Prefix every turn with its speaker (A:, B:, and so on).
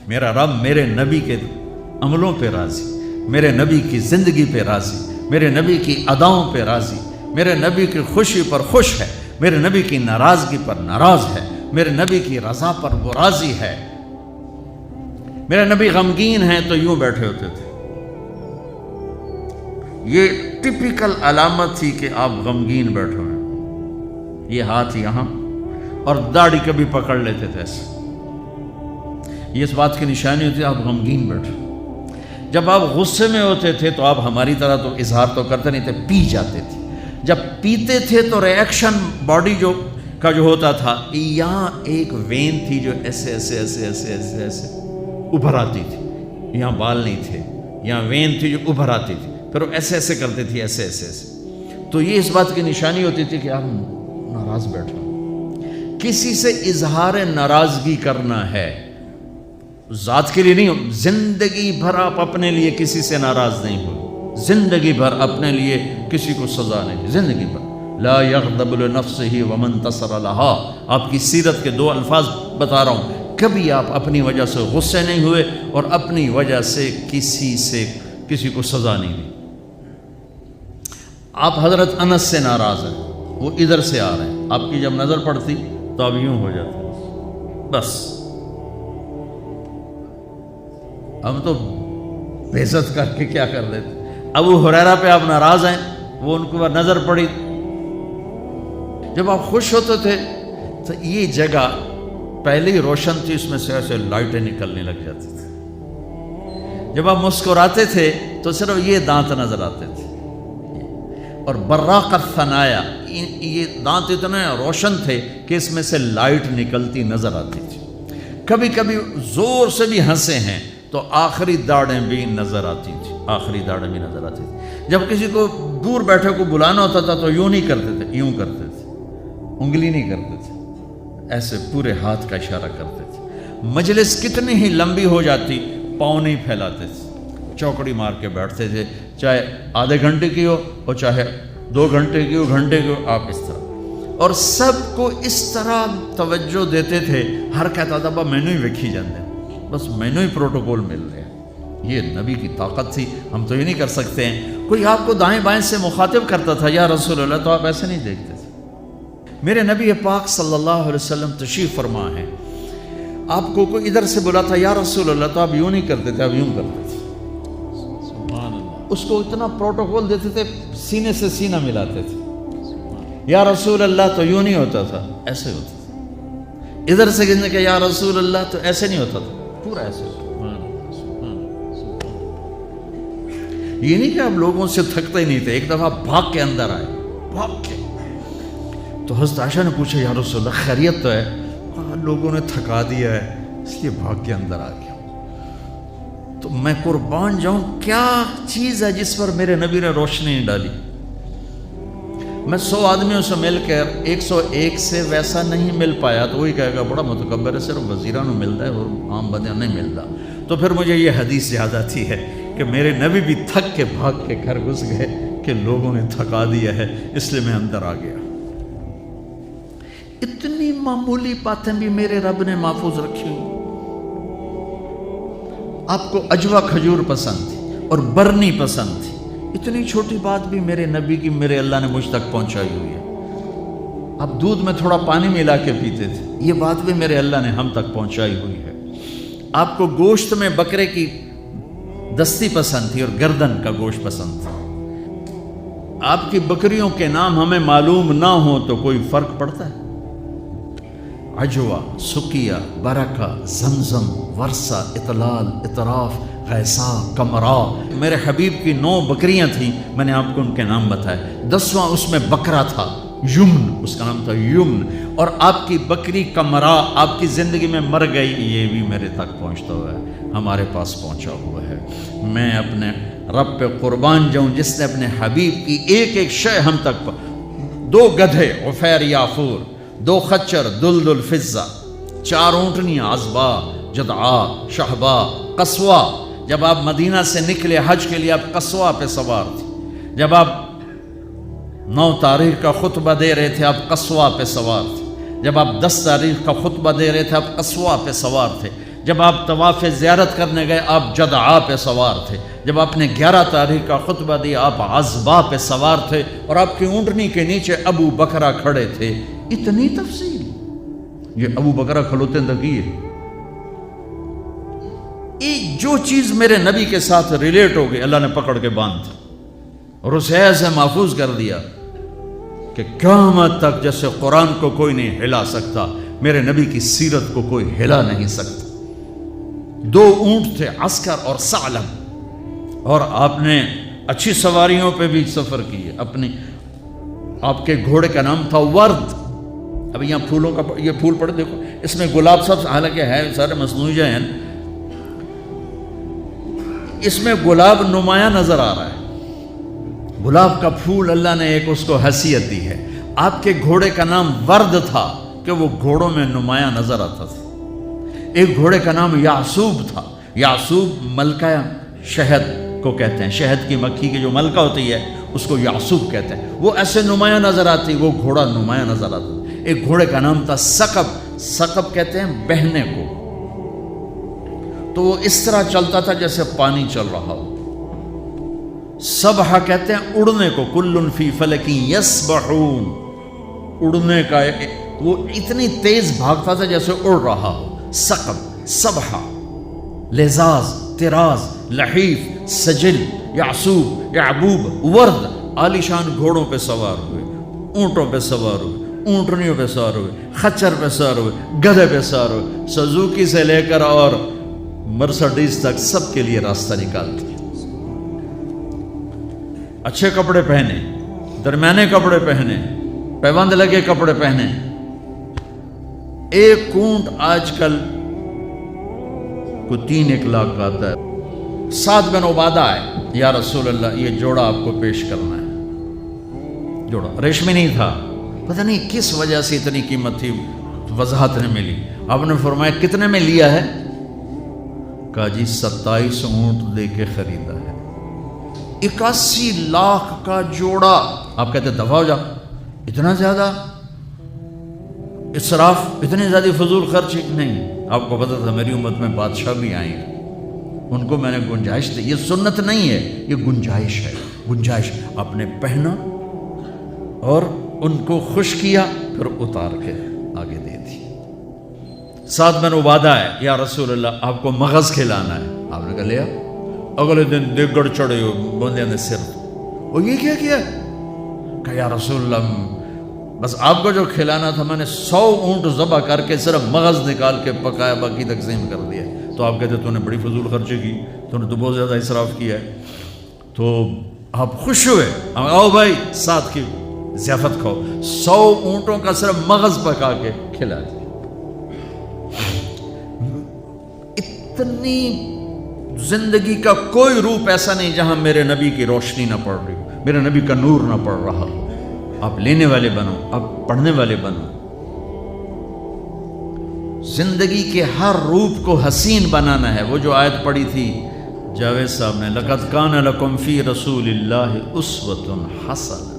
A: میرا رب میرے نبی کے عملوں پہ راضی، میرے نبی کی زندگی پہ راضی، میرے نبی کی اداؤں پہ راضی، میرے نبی کی خوشی پر خوش ہے، میرے نبی کی ناراضگی پر ناراض ہے، میرے نبی کی رضا پر وہ راضی ہے۔ میرے نبی غمگین ہیں تو یوں بیٹھے ہوتے تھے، یہ ٹپیکل علامت تھی کہ آپ غمگین بیٹھے ہیں، یہ ہاتھ یہاں اور داڑھی کبھی پکڑ لیتے تھے ایسے، یہ اس بات کی نشانی ہوتی ہے آپ غمگین بیٹھے۔ جب آپ غصے میں ہوتے تھے تو آپ ہماری طرح تو اظہار تو کرتے نہیں تھے، پی جاتے تھے، جب پیتے تھے تو ریئیکشن باڈی جو ہوتا تھا، یہاں ایک وین تھی جو ایسے ایسے ایسے ایسے ایسے ایسے ابھر آتی تھی، یہاں بال نہیں تھے، یہاں وین تھی جو ابھر آتی تھی، پھر وہ ایسے ایسے کرتے تھے، ایسے ایسے ایسے، تو یہ اس بات کی نشانی ہوتی تھی کہ آپ ناراض بیٹھے، کسی سے اظہار ناراضگی کرنا ہے، ذات کے لیے نہیں، زندگی بھر آپ اپنے لیے کسی سے ناراض نہیں ہوئے، زندگی بھر اپنے لیے کسی کو سزا نہیں، زندگی بھر لا یغضب لنفسہ ومن انتصر لها، آپ کی سیرت کے 2 الفاظ بتا رہا ہوں، کبھی آپ اپنی وجہ سے غصے نہیں ہوئے اور اپنی وجہ سے کسی کو سزا نہیں دی۔ آپ حضرت انس سے ناراض ہیں، وہ ادھر سے آ رہے ہیں، آپ کی جب نظر پڑتی تو آپ یوں ہو جاتے، بس ہم تو بے عزت کر کے کیا کر دیتے۔ ابو ہریرہ پہ آپ ناراض ہیں، وہ ان کو نظر پڑی، جب آپ خوش ہوتے تھے تو یہ جگہ پہلے ہی روشن تھی، اس میں سے ایسے لائٹیں نکلنے لگ جاتی تھی، جب آپ مسکراتے تھے تو صرف یہ دانت نظر آتے تھے، اور براق الثنایا، یہ دانت اتنے روشن تھے کہ اس میں سے لائٹ نکلتی نظر آتی تھی، کبھی کبھی زور سے بھی ہنسے ہیں تو آخری داڑیں بھی نظر آتی تھی، آخری داڑیں بھی نظر آتی تھی۔ جب کسی کو دور بیٹھے کو بلانا ہوتا تھا تو یوں نہیں کرتے تھے، یوں کرتے تھے، انگلی نہیں کرتے تھے، ایسے پورے ہاتھ کا اشارہ کرتے تھے۔ مجلس کتنی ہی لمبی ہو جاتی، پاؤں نہیں پھیلاتے تھے، چوکڑی مار کے بیٹھتے تھے، چاہے آدھے گھنٹے کی ہو اور چاہے 2 گھنٹے کی ہو، گھنٹے کی ہو، آپ اس طرح، اور سب کو اس طرح توجہ دیتے تھے، ہر کہتا تھا مینوں ہی ویکھی جاندے، بس مینوں ہی پروٹوکول مل رہے ہیں۔ یہ نبی کی طاقت تھی، ہم تو یہ نہیں کر سکتے ہیں۔ کوئی آپ کو دائیں بائیں سے مخاطب کرتا تھا یا رسول اللہ، تو آپ ایسے نہیں دیکھتے تھے۔ میرے نبی پاک صلی اللہ علیہ وسلم تشریف فرما ہے، آپ کو کوئی ادھر سے بلا تھا یا رسول اللہ، تو آپ یوں نہیں کرتے تھے، آپ یوں کرتے تھے، سبحان اللہ، اس کو اتنا پروٹوکول دیتے تھے، سینے سے سینہ ملاتے تھے۔ یا رسول اللہ تو یوں نہیں ہوتا تھا، ایسے ہوتا تھا، ادھر سے کہنے کہ یا رسول اللہ تو ایسے نہیں ہوتا تھا، پورا ایسے ہوتا تھا۔ یہ نہیں کہ آپ لوگوں سے تھکتے ہی نہیں تھے، ایک دفعہ بھاگ کے اندر آئے، بھاگ کے، تو حضرت عائشہ نے پوچھا یا رسول اللہ خیریت تو ہے؟ لوگوں نے تھکا دیا ہے اس لیے بھاگ کے اندر آ گیا۔ تو میں قربان جاؤں، کیا چیز ہے جس پر میرے نبی نے روشنی ڈالی؟ میں 100 آدمیوں سے مل کر 101 سے ویسا نہیں مل پایا تو وہی کہے گا بڑا متکبر ہے، صرف وزیران کو ملتا ہے اور عام بندے نہیں ملتا۔ تو پھر مجھے یہ حدیث یاد آتی ہے کہ میرے نبی بھی تھک کے بھاگ کے گھر گھس گئے کہ لوگوں نے تھکا دیا ہے، اس لیے میں اندر آ گیا۔ اتنی معمولی باتیں بھی میرے رب نے محفوظ رکھی ہوئی۔ آپ کو اجوا کھجور پسند تھی اور برنی پسند تھی، اتنی چھوٹی بات بھی میرے نبی کی میرے اللہ نے مجھ تک پہنچائی ہوئی ہے۔ آپ دودھ میں تھوڑا پانی ملا کے پیتے تھے، یہ بات بھی میرے اللہ نے ہم تک پہنچائی ہوئی ہے۔ آپ کو گوشت میں بکرے کی دستی پسند تھی اور گردن کا گوشت پسند تھا۔ آپ کی بکریوں کے نام ہمیں معلوم نہ ہو تو کوئی فرق پڑتا ہے؟ عجوہ، سکیہ، برکہ، زمزم، ورثہ، اطلال، اطراف، غیثا، کمرا، میرے حبیب کی 9 بکریاں تھیں، میں نے آپ کو ان کے نام بتائے، 10واں اس میں بکرا تھا، یمن، اس کا نام تھا یمن، اور آپ کی بکری کمرا آپ کی زندگی میں مر گئی، یہ بھی میرے تک پہنچتا ہوا ہے، ہمارے پاس پہنچا ہوا ہے۔ میں اپنے رب پہ قربان جاؤں جس نے اپنے حبیب کی ایک ایک شے ہم تک 2 گدھے عفیر یافور، 2 خچر دلدل فضہ، 4 اونٹنیاں عزبا، جدعا، شہبا، قصوہ۔ جب آپ مدینہ سے نکلے حج کے لیے آپ قصوہ پہ سوار تھے، جب آپ 9 تاریخ کا خطبہ دے رہے تھے آپ قصوہ پہ سوار تھے، جب آپ 10 تاریخ کا خطبہ دے رہے تھے آپ قصوہ پہ سوار تھے، جب آپ طواف زیارت کرنے گئے آپ جدعا پہ سوار تھے، جب آپ نے 11 تاریخ کا خطبہ دیا آپ عزبا پہ سوار تھے اور آپ کی اونٹنی کے نیچے ابو بکرہ کھڑے تھے. اتنی تفصیل. یہ ابو بکرہ کھلوتے تھے. ایک جو چیز میرے نبی کے ساتھ ریلیٹ ہو گئی اللہ نے پکڑ کے باندھ اور اسے ایسے محفوظ کر دیا کہ قیامت تک جیسے قرآن کو کوئی نہیں ہلا سکتا میرے نبی کی سیرت کو کوئی ہلا نہیں سکتا. 2 اونٹ تھے، عسکر اور ثعلب، اور آپ نے اچھی سواریوں پہ بھی سفر کیے. آپ کے گھوڑے کا نام تھا ورد. اب یہاں پھولوں کا یہ پھول پڑے دیکھو، اس میں گلاب سب حالانکہ ہے سارے مصنوعی ہیں، اس میں گلاب نمایاں نظر آ رہا ہے. گلاب کا پھول اللہ نے ایک اس کو حیثیت دی ہے. آپ کے گھوڑے کا نام ورد تھا کہ وہ گھوڑوں میں نمایاں نظر آتا تھا. ایک گھوڑے کا نام یعصوب تھا. یعصوب ملکہ شہد کو کہتے ہیں، شہد کی مکھی کی جو ملکہ ہوتی ہے اس کو یعصوب کہتے ہیں. وہ ایسے نمایاں نظر آتی، وہ گھوڑا نمایاں نظر آتا. ایک گھوڑے کا نام تھا ثقب. ثقب کہتے ہیں بہنے کو. تو وہ اس طرح چلتا تھا جیسے پانی چل رہا ہو. سبحہ کہتے ہیں اڑنے کو. کل فی فلک یسبحون. اڑنے کا وہ اتنی تیز بھاگتا تھا جیسے اڑ رہا ہو. ثقب، سبحہ، لذاذ، طراز، لحیف، سجل، یعصوب، یعبوب، ورد. عالیشان گھوڑوں پہ سوار ہوئے، اونٹوں پہ سوار ہوئے، اونٹنیوں پہ سوار ہوئے، خچر پہ سوار ہوئے، گدھے پہ سوار ہوئے. سزوکی سے لے کر اور مرسڈیز تک سب کے لیے راستہ نکالتی. اچھے کپڑے پہنے، درمیانے کپڑے پہنے، پیوند لگے کپڑے پہنے. ایک اونٹ آج کل کو 3-1 لاکھ کا آتا ہے. سعد بن عبادہ آئے، یا رسول اللہ یہ جوڑا آپ کو پیش کرنا ہے. جوڑا ریشمی نہیں تھا، پتہ نہیں کس وجہ سے اتنی قیمت تھی، وضاحت نے ملی. آپ نے فرمایا کتنے میں لیا ہے؟ کہا جی 27 اونٹ دے کے خریدا ہے. 81 لاکھ کا جوڑا. آپ کہتے دفع ہو جا، اتنا زیادہ اسراف، اتنی زیادہ فضول خرچ نہیں. آپ کو پتہ تھا میری امت میں بادشاہ بھی آئیں گے، ان کو میں نے گنجائش دی. یہ سنت نہیں ہے، یہ گنجائش ہے. گنجائش. آپ نے پہنا اور ان کو خوش کیا، پھر اتار کے آگے دے دی. سعد بن عبادہ ہے، یا رسول اللہ آپ کو مغز کھلانا ہے. آپ نے کہا لیا. اگلے دن دیگڑ چڑھے ہو بندے نے سر. اور یہ کیا کیا؟ کہا یا رسول اللہ بس آپ کو جو کھلانا تھا میں نے 100 اونٹ ذبح کر کے صرف مغز نکال کے پکایا، باقی تقسیم کر دیا. تو آپ کہتے تو نے بڑی فضول خرچی کی، تو نے تو بہت زیادہ اسراف کیا ہے. تو آپ خوش ہوئے، آؤ بھائی ساتھ کی ضیافت کھاؤ. 100 اونٹوں کا صرف مغز پکا کے کھلا دیا. اتنی زندگی کا کوئی روپ ایسا نہیں جہاں میرے نبی کی روشنی نہ پڑ رہی ہو، میرے نبی کا نور نہ پڑ رہا ہو. آپ لینے والے بنو، آپ پڑھنے والے بنو. زندگی کے ہر روپ کو حسین بنانا ہے. وہ جو آیت پڑھی تھی جاوید صاحب نے، لَقَدْ كَانَ لَكُمْ فِي رَسُولِ اللَّهِ أُسْوَةٌ حَسَنَةٌ.